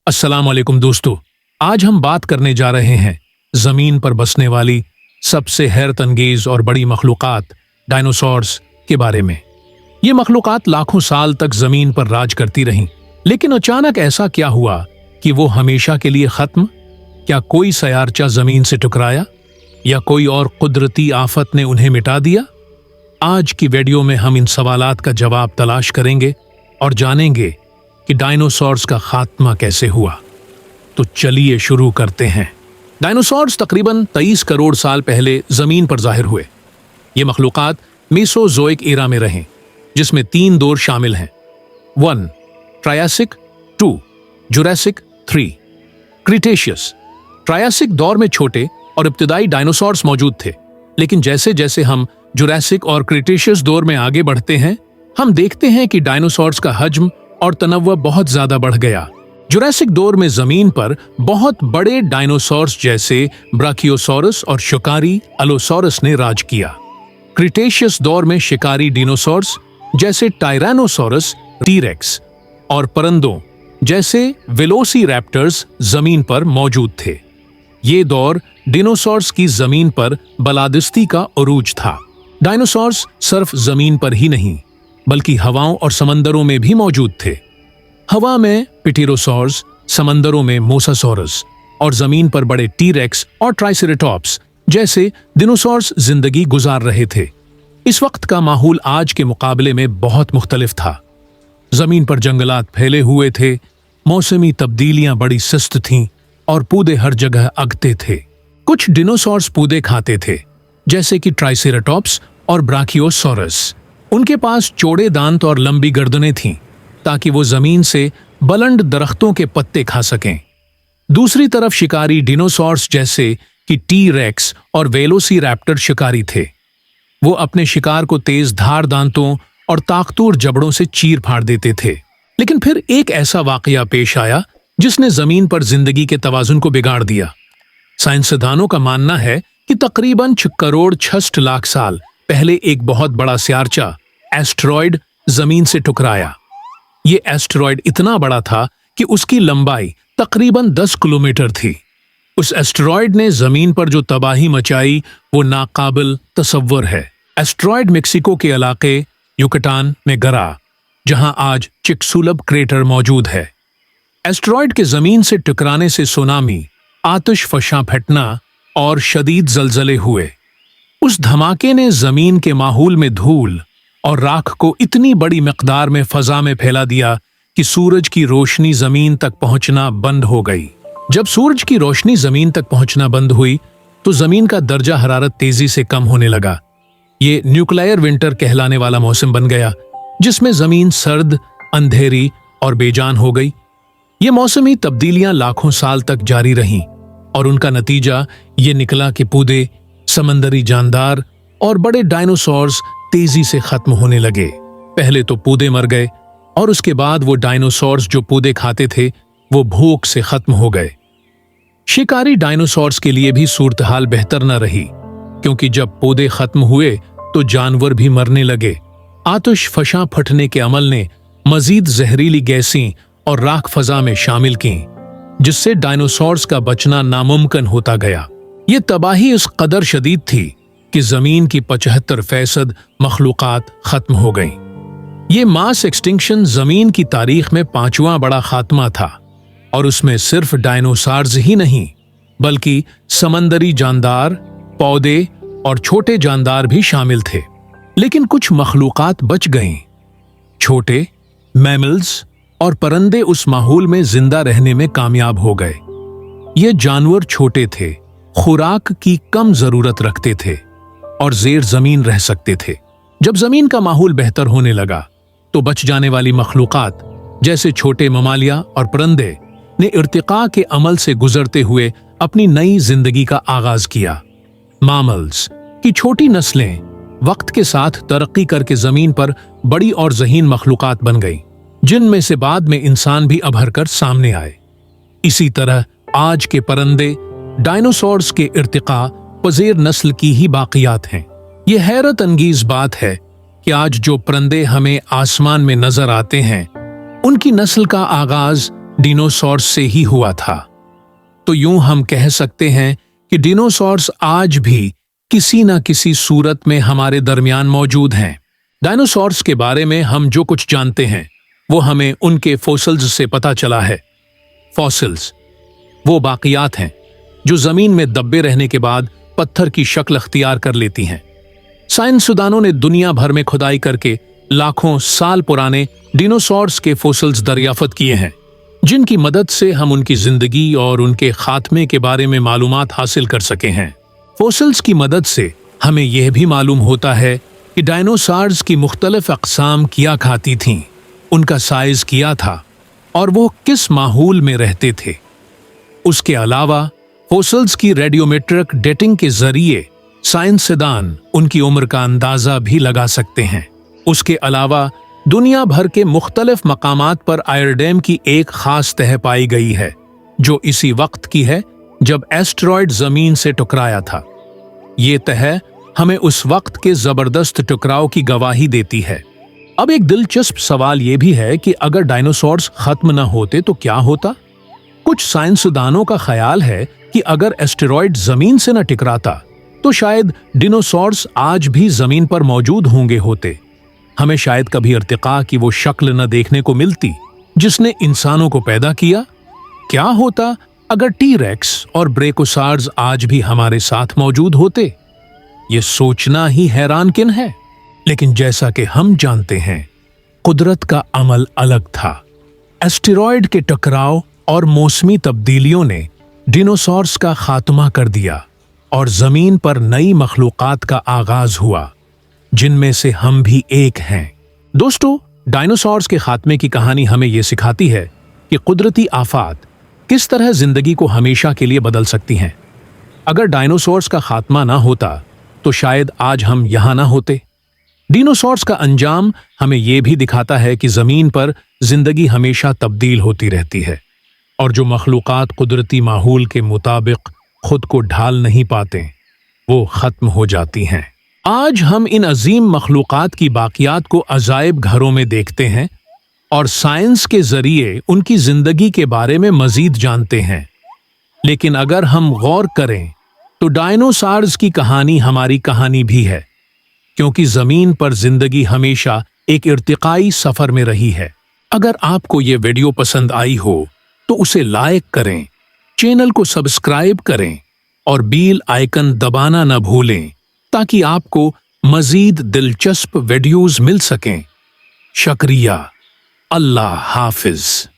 अस्सलाम वालेकुम दोस्तों, आज हम बात करने जा रहे हैं जमीन पर बसने वाली सबसे हैरत अंगेज और बड़ी मखलूकात डायनासोर्स के बारे में। ये मखलूकात लाखों साल तक जमीन पर राज करती रहीं, लेकिन अचानक ऐसा क्या हुआ कि वो हमेशा के लिए खत्म? क्या कोई सयारचा जमीन से टकराया या कोई और कुदरती आफत ने उन्हें मिटा दिया? आज की वीडियो में हम इन सवालात का जवाब तलाश करेंगे और जानेंगे कि डायनासोर्स का खात्मा कैसे हुआ। तो चलिए शुरू करते हैं। डायनासोर्स तकरीबन 23 करोड़ साल पहले जमीन पर जाहिर हुए। ये मखलूकात मेसोजोइक एरा में रहे, जिसमें 3 दौर शामिल हैं: 1 ट्रायासिक, 2 जुरासिक, 3 क्रिटेशियस। ट्रायासिक दौर में छोटे और इब्तिदाई डायनासोर्स मौजूद थे, लेकिन जैसे जैसे हम जुरासिक और क्रिटेशियस दौर में आगे बढ़ते हैं, हम देखते हैं कि डायनासोर्स का हज्म और तनव्वुअ बहुत ज्यादा बढ़ गया। जुरासिक दौर में जमीन पर बहुत बड़े डायनासोर्स जैसे ब्राकियोसोरस और शिकारी अलोसोरस ने राज किया। क्रिटेशियस दौर में शिकारी डिनोसॉर्स जैसे टायरानोसोरस, टीरेक्स और परिंदों जैसे वेलोसिरैप्टर्स जमीन पर मौजूद थे। ये दौर डिनोसॉर्स की जमीन पर बलादिस्ती का उरूज था। डायनासोर्स सिर्फ जमीन पर ही नहीं बल्कि हवाओं और समंदरों में भी मौजूद थे। हवा में पिटेरोसॉर्स, समंदरों में मोसासोरस और जमीन पर बड़े टीरेक्स और ट्राइसेरेटॉप्स जैसे डिनोसॉर्स जिंदगी गुजार रहे थे। इस वक्त का माहौल आज के मुकाबले में बहुत मुख्तलिफ था। जमीन पर जंगलात फैले हुए थे, मौसमी तब्दीलियां बड़ी सुस्त थीं और पौधे हर जगह अगते थे। कुछ डिनोसॉर्स पौधे खाते थे, जैसे कि ट्राइसेरेटॉप्स और ब्राकियोसोरस। उनके पास चौड़े दांत और लंबी गर्दनें थीं ताकि वो जमीन से बुलंद दरख्तों के पत्ते खा सकें। दूसरी तरफ शिकारी डिनोसॉर्स जैसे कि टी-रेक्स और वेलोसिरैप्टर शिकारी थे। वो अपने शिकार को तेज धार दांतों और ताकतवर जबड़ों से चीर फाड़ देते थे। लेकिन फिर एक ऐसा वाकया पेश आया जिसने जमीन पर जिंदगी के तवाजुन को बिगाड़ दिया। साइंसदानों का मानना है कि तकरीबन 6 करोड़ 66 लाख साल पहले एक बहुत बड़ा स्यारचा एस्टेरॉयड जमीन से टकराया। ये एस्टेरॉयड इतना बड़ा था कि उसकी लंबाई तकरीबन 10 किलोमीटर थी। उस एस्टेरॉयड ने जमीन पर जो तबाही मचाई वो नाकाबिल तसव्वुर है। एस्टेरॉयड मेक्सिको के इलाके युकटान में गिरा, जहां आज चिक्सुलब क्रेटर मौजूद है। एस्टेरॉयड के जमीन से टकराने से सुनामी, आतिश फशां फटना और शदीद जलजले हुए। उस धमाके ने जमीन के माहौल में धूल और राख को इतनी बड़ी मिकदार में फजा में फैला दिया कि सूरज की रोशनी जमीन तक पहुंचना बंद हो गई। जब सूरज की रोशनी जमीन तक पहुंचना बंद हुई तो जमीन का दर्जा हरारत तेजी से कम होने लगा। ये न्यूक्लियर विंटर कहलाने वाला मौसम बन गया, जिसमें जमीन सर्द, अंधेरी और बेजान हो गई। ये मौसमी तब्दीलियां लाखों साल तक जारी रहीं और उनका नतीजा ये निकला कि पौधे, समंदरी जानदार और बड़े डायनासोर्स तेजी से खत्म होने लगे। पहले तो पौधे मर गए और उसके बाद वो डायनासोर्स जो पौधे खाते थे वो भूख से खत्म हो गए। शिकारी डायनासोर्स के लिए भी सूरत हाल बेहतर न रही, क्योंकि जब पौधे खत्म हुए तो जानवर भी मरने लगे। आतिश फशां फटने के अमल ने मजीद जहरीली गैसें और राख फजा में शामिल की, जिससे डायनासोर्स का बचना नामुमकिन होता गया। ये तबाही इस कदर शदीद थी कि जमीन की 75% मखलूकात खत्म हो गईं। ये मास एक्सटिंक्शन जमीन की तारीख में 5वां बड़ा खात्मा था और उसमें सिर्फ डायनासोर्स ही नहीं बल्कि समंदरी जानदार, पौधे और छोटे जानदार भी शामिल थे। लेकिन कुछ मखलूकात बच गईं। छोटे मैमल्स और परिंदे उस माहौल में जिंदा रहने में कामयाब हो गए। ये जानवर छोटे थे, खुराक की कम जरूरत रखते थे और जेर जमीन रह सकते थे। जब जमीन का माहौल बेहतर होने लगा तो बच जाने वाली मखलूकात जैसे छोटे ममालिया और परिंदे ने इर्तिका के अमल से गुजरते हुए अपनी नई जिंदगी का आगाज किया। मामल्स की छोटी नस्लें वक्त के साथ तरक्की करके जमीन पर बड़ी और ज़हीन मखलूकात बन गई, जिनमें से बाद में इंसान भी अभर कर सामने आए। इसी तरह आज के परिंदे डायनासोर्स के इर्तिका पज़ीर नस्ल की ही बाकियात हैं। ये हैरत अंगीज बात है कि आज जो परिंदे हमें आसमान में नजर आते हैं, उनकी नस्ल का आगाज डिनोसॉर्स से ही हुआ था। तो यूं हम कह सकते हैं कि डिनोसॉर्स आज भी किसी न किसी सूरत में हमारे दरमियान मौजूद हैं। डायनासोर्स के बारे में हम जो कुछ जानते हैं वो हमें उनके फॉसिल्स से पता चला है। फॉसिल्स वो बाकियात हैं जो जमीन में दबे रहने के बाद पत्थर की शक्ल अख्तियार कर लेती हैं। साइंसदानों ने दुनिया भर में खुदाई करके लाखों साल पुराने डिनोसॉर्स के फॉसिल्स दरियाफ्त किए हैं, जिनकी मदद से हम उनकी जिंदगी और उनके खात्मे के बारे में मालूमात हासिल कर सके हैं। फॉसिल्स की मदद से हमें यह भी मालूम होता है कि डायनासोर्स की मुख्तलिफ अक़साम क्या खाती थीं, उनका साइज क्या था और वो किस माहौल में रहते थे। उसके अलावा फॉसिल्स की रेडियोमेट्रिक डेटिंग के जरिए साइंसदान उनकी उम्र का अंदाजा भी लगा सकते हैं। उसके अलावा दुनिया भर के मुख्तलिफ मकामात पर आयरडैम की एक खास तह पाई गई है, जो इसी वक्त की है जब एस्टेरॉयड जमीन से टकराया था। ये तह हमें उस वक्त के जबरदस्त टकराव की गवाही देती है। अब एक दिलचस्प सवाल यह भी है कि अगर डायनासोर्स खत्म न होते तो क्या होता? कुछ साइंसदानों का ख्याल है कि अगर एस्टेरॉयड जमीन से न टकराता तो शायद डिनोसॉर्स आज भी जमीन पर मौजूद होंगे होते। हमें शायद कभी इर्तिका की वो शक्ल न देखने को मिलती जिसने इंसानों को पैदा किया। क्या होता अगर टी-रेक्स और ब्रेकोसार्स आज भी हमारे साथ मौजूद होते? ये सोचना ही हैरानकिन है। लेकिन जैसा कि हम जानते हैं, कुदरत का अमल अलग था। एस्टेरॉयड के टकराव और मौसमी तब्दीलियों ने डिनोसॉर्स का खात्मा कर दिया और जमीन पर नई मखलूकात का आगाज हुआ, जिनमें से हम भी एक हैं। दोस्तों, डायनासोर्स के खात्मे की कहानी हमें यह सिखाती है कि कुदरती आफात किस तरह जिंदगी को हमेशा के लिए बदल सकती हैं। अगर डायनासोर्स का खात्मा ना होता तो शायद आज हम यहां ना होते। डिनोसॉर्स का अंजाम हमें यह भी दिखाता है कि जमीन पर जिंदगी हमेशा तब्दील होती रहती है और जो मखलूकात कुदरती माहौल के मुताबिक खुद को ढाल नहीं पाते, वो खत्म हो जाती हैं। आज हम इन अजीम मखलूकात की बाकियात को अजायब घरों में देखते हैं और साइंस के जरिए उनकी जिंदगी के बारे में मजीद जानते हैं। लेकिन अगर हम गौर करें तो डायनासोर्स की कहानी हमारी कहानी भी है, क्योंकि जमीन पर जिंदगी हमेशा एक इर्तिकाई सफर में रही है। अगर आपको ये वीडियो पसंद आई हो तो उसे लाइक करें, चैनल को सब्सक्राइब करें और बेल आइकन दबाना न भूलें ताकि आपको मजीद दिलचस्प वीडियोस मिल सकें। शुक्रिया। अल्लाह हाफिज।